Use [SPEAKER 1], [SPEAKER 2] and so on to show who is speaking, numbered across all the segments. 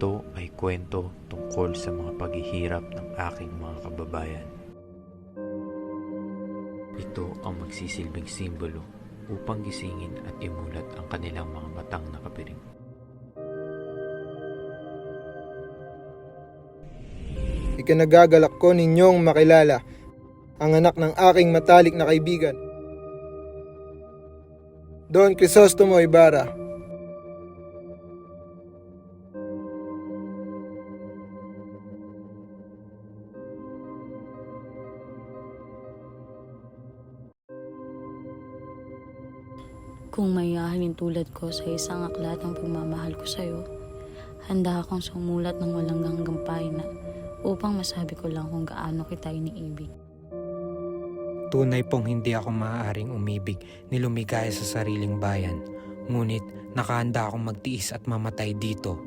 [SPEAKER 1] Ito ay kwento tungkol sa mga paghihirap ng aking mga kababayan. Ito ang magsisilbing simbolo upang gisingin at imulat ang kanilang mga matang nakapiring.
[SPEAKER 2] Ikinagagalak ko ninyong makilala ang anak ng aking matalik na kaibigan, Don Crisostomo Ibarra.
[SPEAKER 3] Kung may ahalin tulad ko sa isang aklat ng pagmamahal ko sa'yo, handa akong sumulat ng walang hanggang pahina upang masabi ko lang kung gaano kita iniibig.
[SPEAKER 4] Tunay pong hindi ako maaaring umibig ni lumigaya sa sariling bayan, ngunit nakahanda akong magtiis at mamatay dito.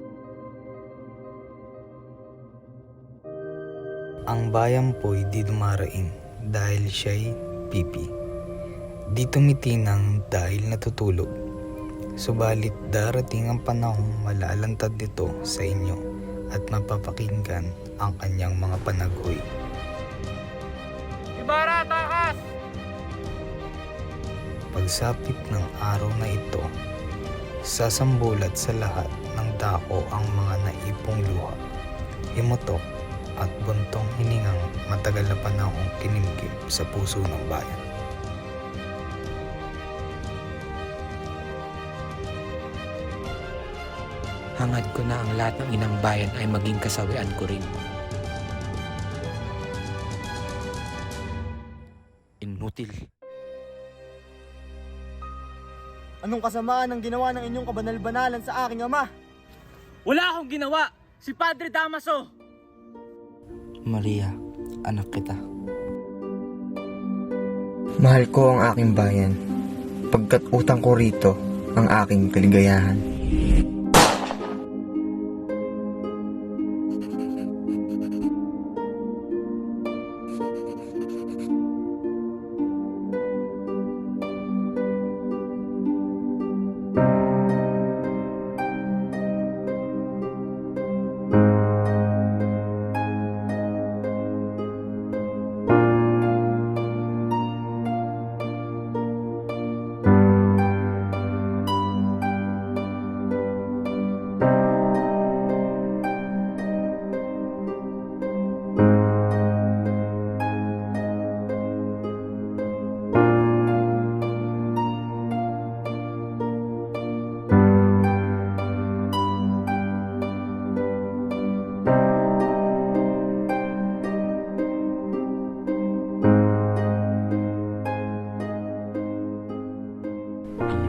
[SPEAKER 5] Ang bayan po'y di dumaraing dahil siya'y pipi. Di tumitinang dahil natutulog. Subalit darating ang panahong malalantad nito sa inyo at mapapakinggan ang kanyang mga panaghoy.
[SPEAKER 6] Ibarra, takas!
[SPEAKER 5] Pagsapit ng araw na ito, sasambulat sa lahat ng dako ang mga naipong luha, imutok at buntong hiningang matagal na panahong kinimkim sa puso ng bayan.
[SPEAKER 4] Hangad ko na ang lahat ng inang bayan ay maging kasawian ko rin. Inutil.
[SPEAKER 7] Anong kasamaan ang ginawa ng inyong kabanal-banalan sa aking ama?
[SPEAKER 6] Wala akong ginawa! Si Padre Damaso!
[SPEAKER 8] Maria, anak kita. Mahal ko ang aking bayan, pagkat utang ko rito ang aking kaligayahan.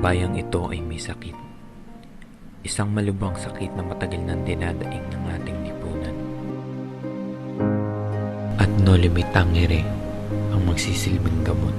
[SPEAKER 1] Bayang ito ay may sakit. Isang malubhang sakit na matagal nang dinadaing ng ating lipunan. At no limit tangere ang magsisilbing gamot.